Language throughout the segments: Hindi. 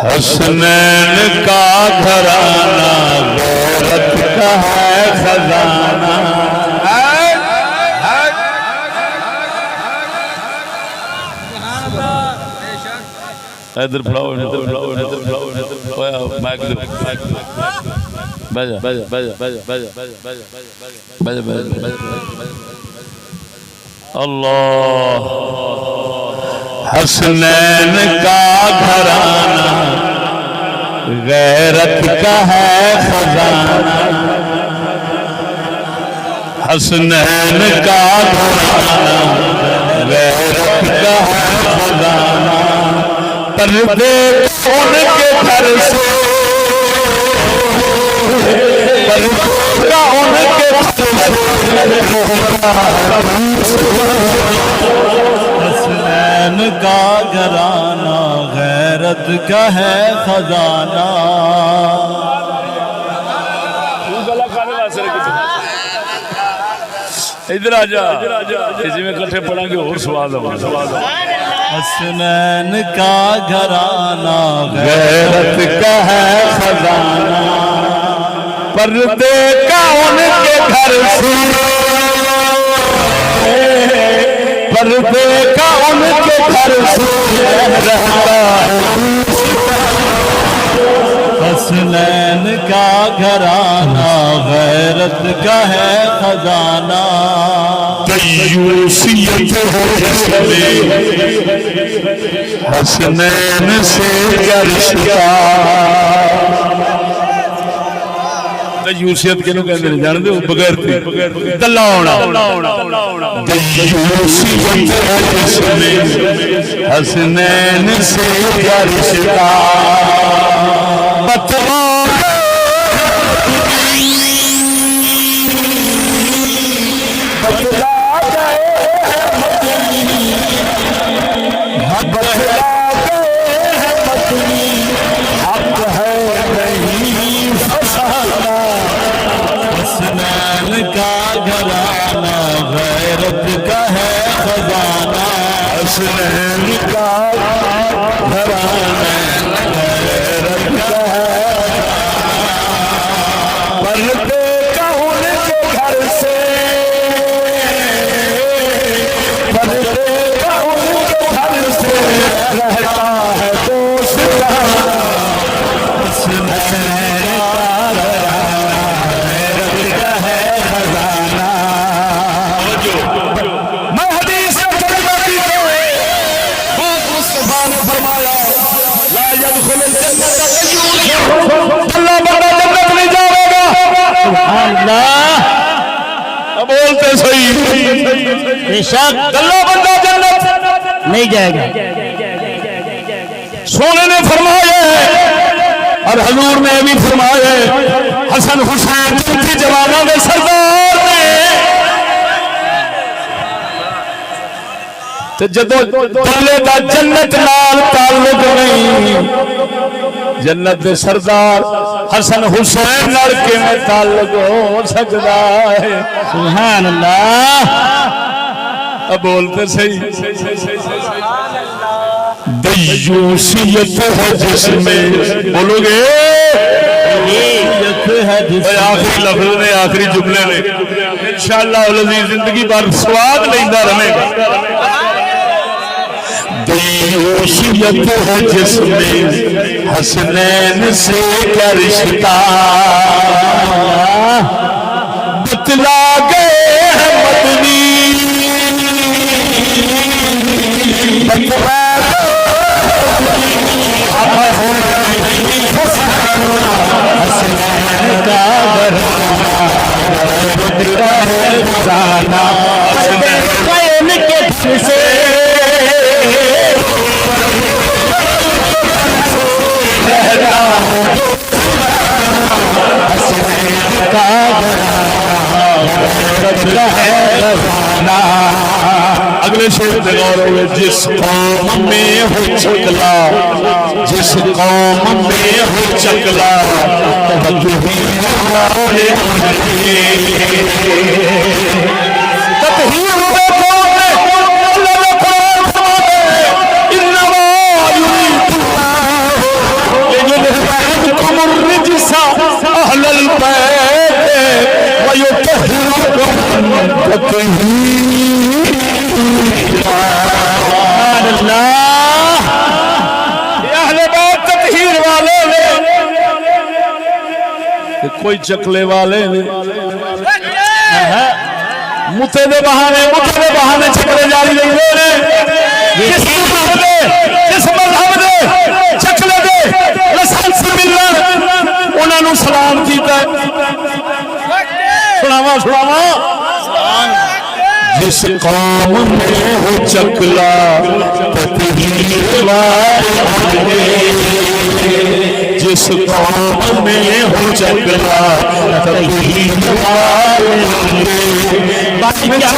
हसनैन का घराना गैरत का है खजाना। इधर फलाओ माइक दो अल्लाह। हसनैन का घराना गैरत का है खजाना। हसनैन का घराना गैरत का है खजाना। पर्दे उनके घर से उनके हसनैन का घराना गैरत का है खजाना। इधर आजा जिमें कट्ठे पढ़ांगे और स्वाद होगा। हसनैन का घराना गैरत का है खजाना। पर्दे का उनके घर से पर्दे का उनके घर से रहता है। हसनैन का घराना गैरत का है खजाना। तयूसियत है जिसमें हसनैन से रिश्ता। तयूसियत किहनूं कहंदे ने जानदे हो? बगैर दल्ला होना। तयूसियत है जिसमें हसनैन से रिश्ता। हसनैन का घराना गैरत का है। पर्दे का उनके घर से पर्दे का उनके घर से रहता है दोस्त। हसनैन का गैरत का है खजाना। मैं हदीस फरमाया ला यदखुलुल जन्नत अल्लाह बंदा जन्नत नहीं जाएगा। अल्लाह बोलते सही बेशक अल्लाह बंदा जन्नत नहीं जाएगा। सोने ने फरमाया और हजूर ने भी फरमाया। हसन हुसैन की जवाना में सरदार ने जदों बल्ले दा जन्नत नाल ताल्लुक नहीं, जन्नत दे सरदार हसन हुसैन नाल किवें ताल्लुक हो सकदा है? सुभान अल्लाह। अब बोलते सही। दयूसियत है जिसमें बोलोगे आखिरी लफ्ज ने आखिरी जुमले ने इंशाअल्लाह जिंदगी भर स्वाद लेंदा रहेगा। दयूसियत है जिसमें हसनैन से क्या रिश्ता। बतला गए हैं मदनी बतला हसनैन का घराना उनके से अगले शेर में गौर हुए। जिस कौम में हो चकला, जिस कौम में हो चकला अहलल बैत वयुतहिरुकुम तत्हीरा। अल्लाह ये अहले बैत तत्हीर वाले ने, कोई चकले वाले ने मुते दे बहाने चकले जारी रखते ने। जिस मजहब दे चकले दे लाइसेंस मिलना उन्होंने सलाम किया। सुनावा जिस कौम में हो चकला तत्हीर वाले, जिस कौम में हो चकला तत्हीर वाले, बाकी क्या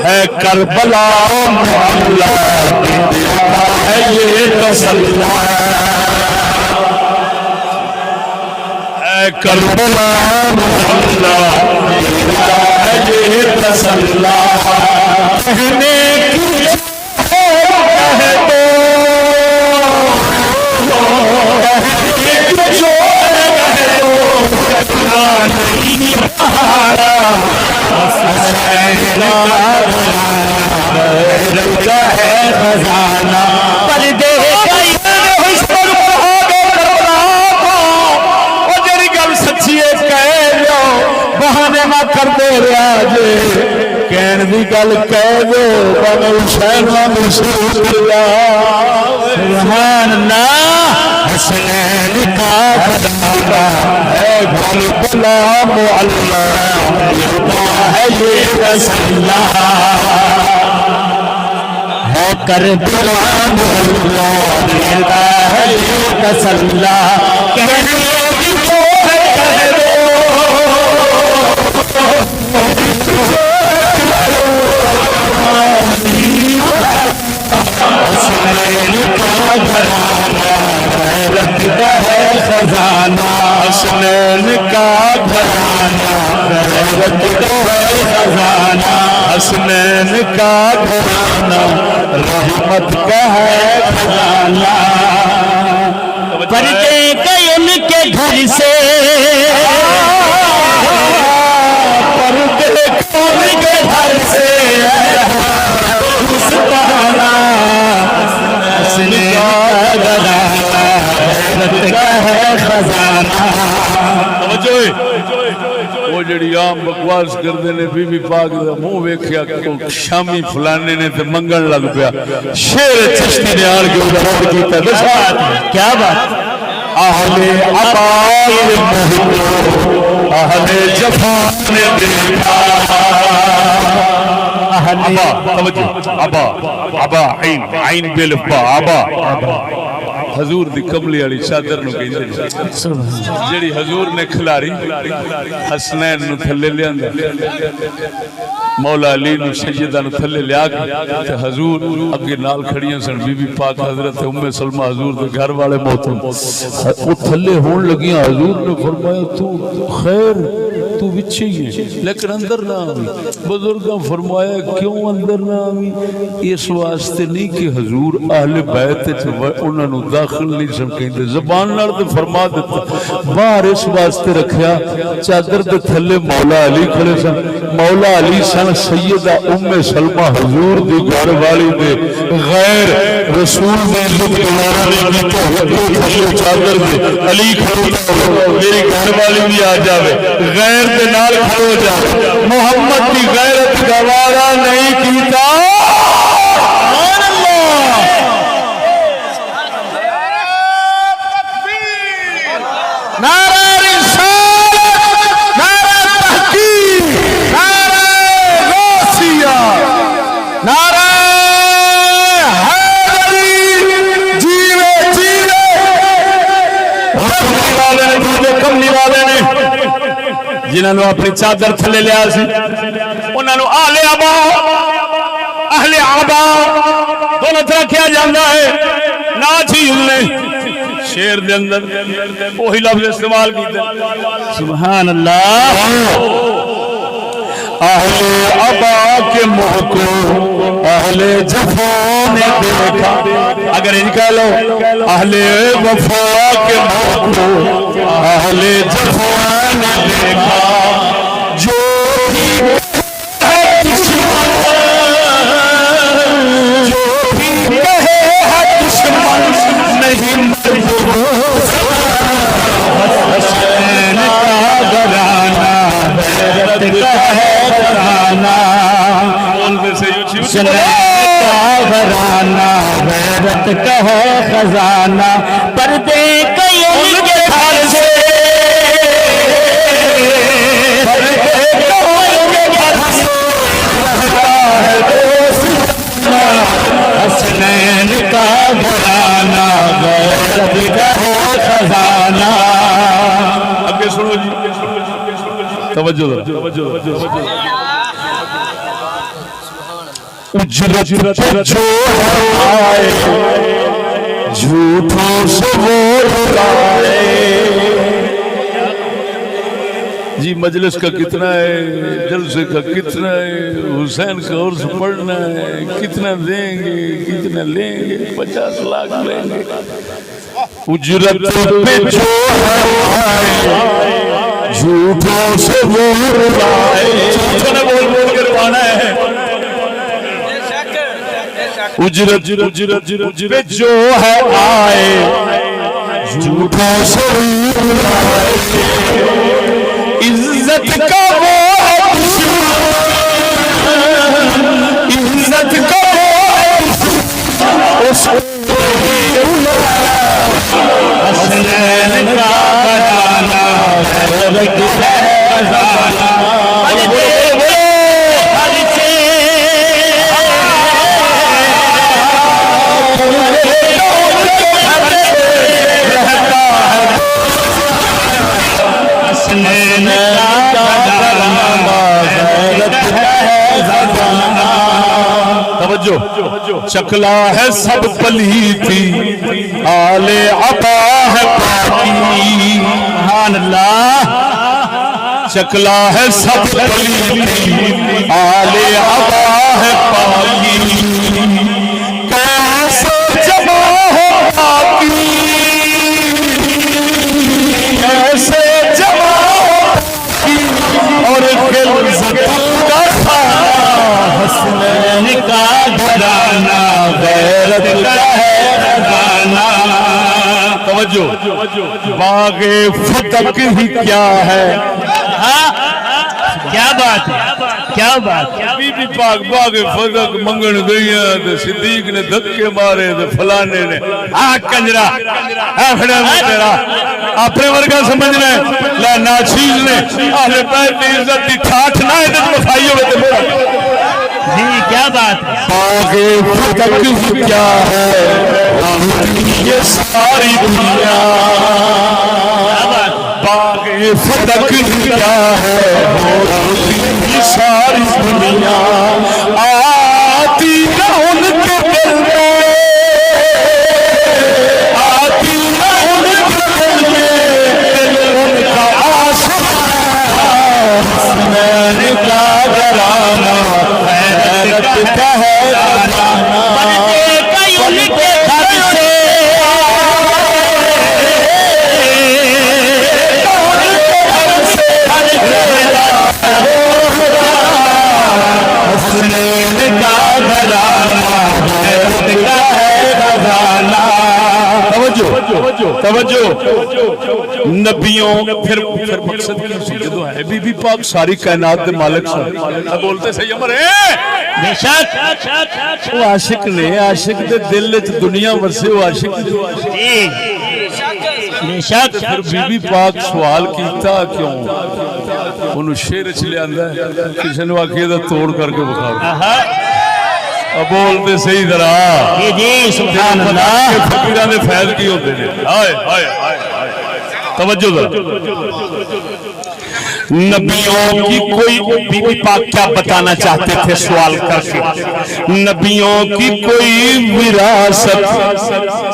है करबला मोहल्ला है ये तसल्ला, है करबला मोहल्ला है ये तसल्ला। कहने की कह दो जो कह दो नहीं पहाड़ा है खजाना पर जी गल सच्ची है कह लो बहाने ना कर दे रहा जे कहने की गल कह दो भावे हुसैन सुभान अल्लाह। हसनैन का खजाना है करबला मुअल्ला है ये तसल्ला, है करबला मुअल्ला है ये तसल्ला। कहने की तो है कह दो हसनैन का घराना रखता है खजाना, हसनैन का घराना रखता है खजाना, हसनैन का घराना रहमत का है खजाना। परदे गए उनके घर से परदे उनके घर से वो जड़ी आम बकवास करते ने बीबी पाक दा मुंह वेख्या शामी फलाने ने ते मंगन लग पिया। शेर चिश्ती ने आल के उधर रद्द कीता। दसा क्या बात आहले अबाइल आहले जफा ने देखा अहले तवज्जो अबा अबा आइन बेलफा अबा हजूर दी कमली वाली चादर नु कहंदे जेड़ी हजूर ने खिलारी हसनैन नु थल्ले लियांदा मौला अली नु सैयदा नु थल्ले लिया के हजूर अगे नाल खड़ियां सन बीबी पाक हजरत उम्मे सलमा हजूर दे घर वाले मोहतरम ओ थल्ले होण लगियां। हजूर ने फरमाया तू खैर तू विच ही है लेकिन अंदर ना आवी। बुजुर्गां फरमाया क्यों अंदर ना आवी? इस वास्ते नहीं कि हजूर अहले बैत च उन्हां नु दाखिल नहीं सन कहंदे, ज़बान नाल ते फरमा दिता। बाहर इस वास्ते रखिया चादर दे थल्ले मौला अली खड़े सन। मौला अली सन सैयदा उम्मे सलमा हजूर दी घर वाली दे गैर रसूल ने चादर दे अली खड़ोता मेरी घर वाली भी आ जावे गैर दे नाल खड़ो जावे। मोहम्मद की गैरत गवारा नहीं कीता। नारा हैदरी जीवे जी जिन्होंने अपनी चादर थले लिया सी उन्होंने आहले आबा दोनों तरह किया जाता है ना चीज ने शेर दे अंदर वही लफ्ज इस्तेमाल किया सुभान अल्लाह आहले अबा के मुंह को आहले जफा ने देखा अगर इन कह लो आहले वफा के मुंह को आहले जफा ने देखा जो भी है दुश्मन जो भी कहे है दुश्मन नहीं हसैन का घराना गैरत का है घराना हसैन का घराना गैरत का है खजाना पर्दे कई के घर से हसनैन का घराना गैरत का है खजाना आगे सुनो जी तवज्जो उजरत जो आए झूठों से वो रुलाए जी मजलिस का कितना है जलसे का कितना है हुसैन का उर्स पढ़ना है कितना देंगे कितना लेंगे 50 लाख लेंगे उजरत पे जो आए झूठों से वो रुलाए झूठों बोल के रुलाना है उजरत पे जो है आए झूठों से रुलाए इज्जत का वो इज्जत का वो हसनैन का घराना गैरत का है खजाना चकला है सब पलीती आले अबा है पाकी सुभान अल्लाह चकला है सब पलीती आले अबा है पाकी कैसे जमा हो पाकी कैसे जमा हो पाकी और हसनैन का घराना गैरत का है खजाना तवज्जो बागे फतक ही क्या है क्या बात है क्या बात बीबी पाक बागे फतक मंगन गई तो सिद्दीक ने धक्के मारे तो फलाने ने कंजरा तेरा अपने वर्गा समझना ला नाचीज ने आहले पैर की इज्जत की ठाठ ना है तो खाई हो जी क्या बात है बागे फतक क्या है ये सारी दुनिया बागे फतक क्या है ये सारी दुनिया आती ना उनके दिल में आती ना उनके दिल में दिल उनका आशिक़ हसनैन का घराना का है उनके घर से हसनैन का घराना का है खजाना तवज्जो नबियों फिर मकसद जो है बीबी पाक सारी कायनात के मालिक बोलते सही अमर है बेशक वो आशिक ने आशिक दे दिल च दुनिया वसे वो आशिक बेशक फिर बीबी पाक सवाल कीता क्यों उन्होंने शेर च लिया किसी ने आखिए तोड़ करके बखा बोलते सही तरह जी सुभान अल्लाह फकीरां दे फैज़ की होते हैं हाय हाय हाय तवज्जो नबियों की कोई बीबी पाक क्या बताना चाहते थे सवाल करके, नबियों की कोई विरासत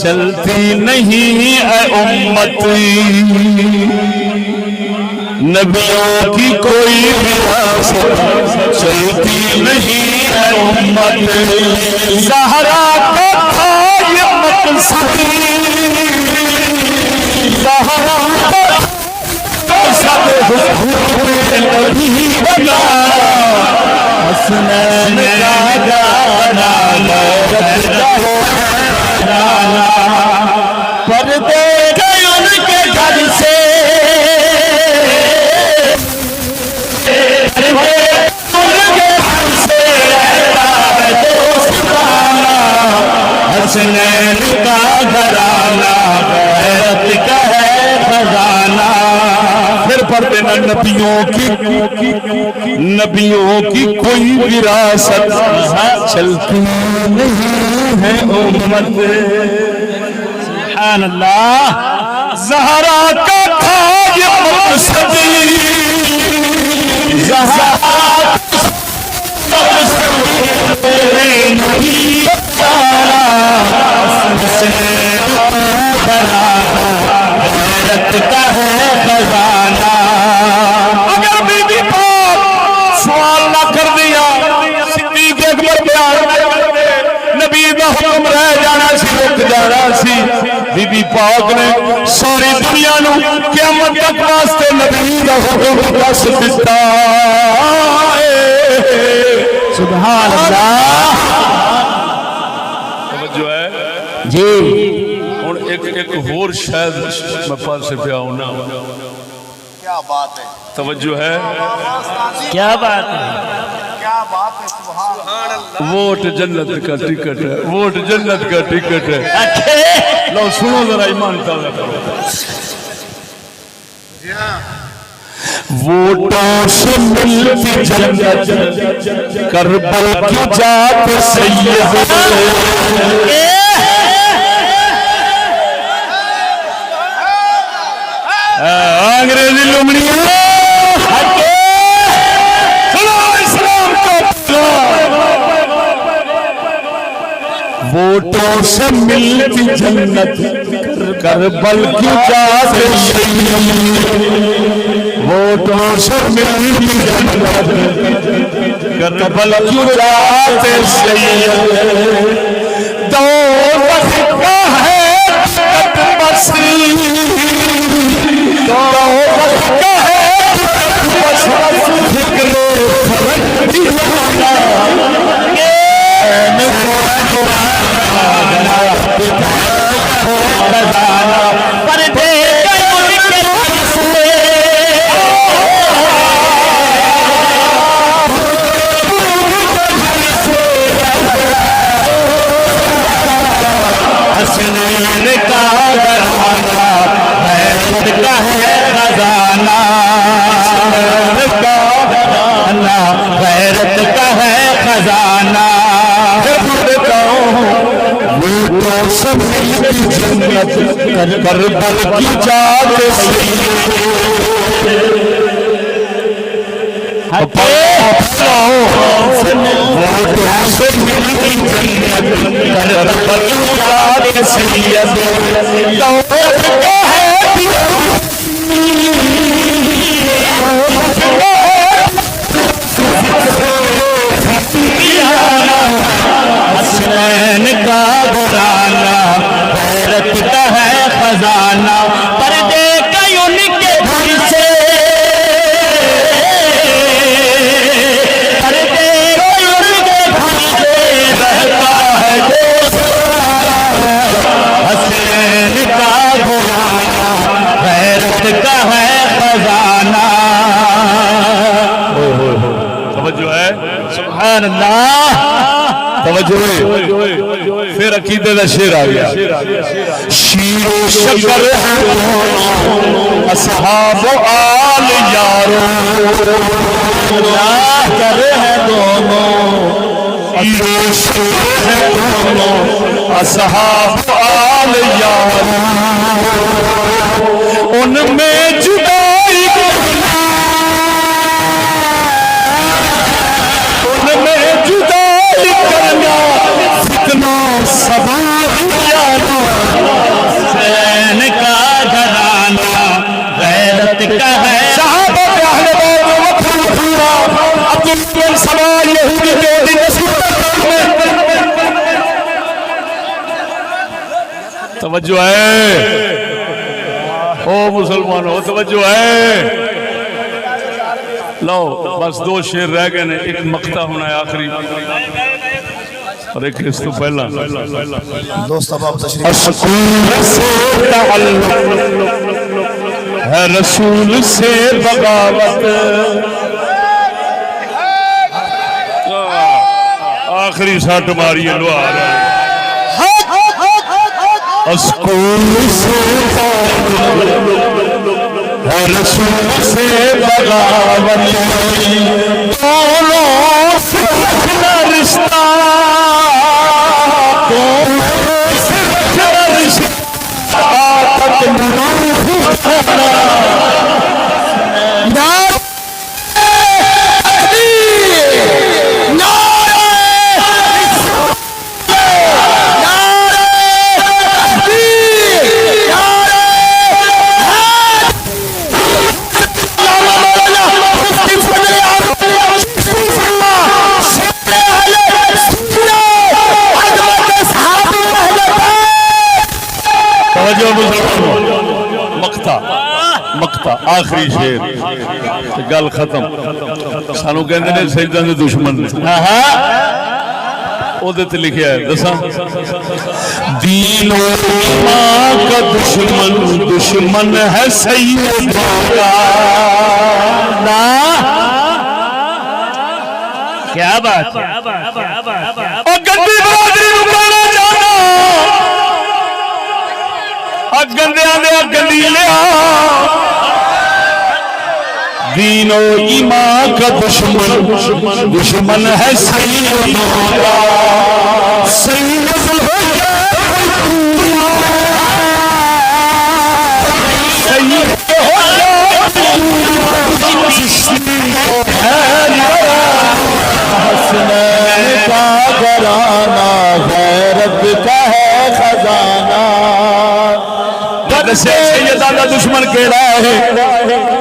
चलती नहीं है उम्मत, नबियों की कोई विरासत चलती नहीं है उम्मत। ज़हरा का था ये मकसद, ज़हरा का हसनैन का गाना पर्दे गए उनके घर से, हसनैन का घराना गैरत का है खजाना। फिर पढ़ते न नबियों की कोई विरासत चलती नहीं है उम्मत। सुभान अल्लाह। ज़हरा का था ये मकसद, ज़हरा का है खजाना। अगर बीबी पाक सवाल ना कर दिया, सिद्दीक़ अकबर प्यार नबी दा हुक्म रह जाना सी, रुक जाना सी। बीबी पाक ने सारी दुनिया नू क़यामत तक वास्ते नबी दा हुक्म दस दिता। सुभान अल्लाह। जो है जी एक होर शायद मैं पास से पे आऊं ना। क्या बात है, तवज्जो है, क्या बात है, क्या बात है। सुभान अल्लाह। वोट जन्नत का टिकट है, वोट जन्नत का टिकट है। लो सुनो जरा, ईमान ताज़ा करो। वोटों से मिलती जन्नत, करबल की जात सैयद। अंग्रेजी लुमड़िया सुनो इस्लाम को। वोटों से मिलती जन्नत, करबल की जात वोटों से मिलती जन्नत, करबल की जात दो का है बस, गैरत का है खजाना। करबल की जात हसनैन का घराना गैरत का है खजाना। पर्दे कई उनके घर से, पर्दे कई उनके घर से रहता है हसनैन का घराना गैरत का है खजाना। समझो है। सुभान अल्लाह। फिर अकीदे का शेर आ गया। शीरो शकर है असहाब आल यारो, कर है दोनों। शीरो शकर है दोनों असहाब आल यारो, उनमें जुदाई तवज्जो है ओ मुसलमानों, तवज्जो है। लो बस दो शेर रह गए ने, एक मक्ता होना है आखिरी और एक इस तो पहला। दोस्त अब आप तशरीफ है रसूल से बगावत, आखिरी साठ मारिए लोहार स्कूल से है रसूल से बगावत, दोनों से रखना रिश्ता, दोनों से रखना रिश्ता, मक्ता आखिरी शेर गल खत्म। सानू कहते ने सैयदां दे दुश्मन ने ओदे ते लिखिया है दसा, दीन और ईमान का दुश्मन दुश्मन है सैयदों का ना। क्या बात है। गंदी बरादरी नूं कहना चाहना, गंदियां दे गंदीलिया, दीन और ईमान का दुश्मन दुश्मन है सैयदों का, सैयद हसनैन का घराना, गैरत का है खजाना। सैयदा का दुश्मन केड़ा है,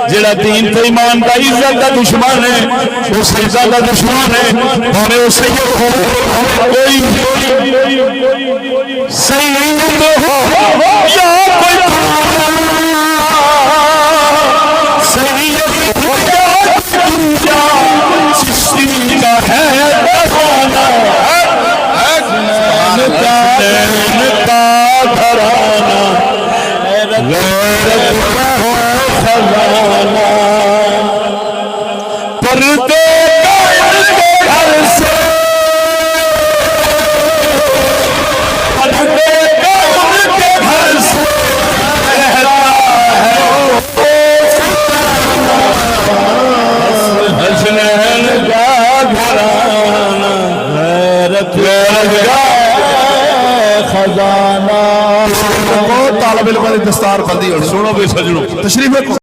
जेड़ा दीन ते ईमान का इज्जत का दुश्मन है, वो सैयदा का दुश्मन है। हमें वो सैयद हो कोई सैयद हो या कोई सैयद हो या दूजा, सिस्ती का है घराना, का घराना, गैरत का है खजाना। पर्दे के घर से, पर्दे के घर से रहता है हसनैन का घराना, गैरत का खजाना। तालब इल्म दस्तार बंदी होनी। सुनो भी सजनों, तशरीफ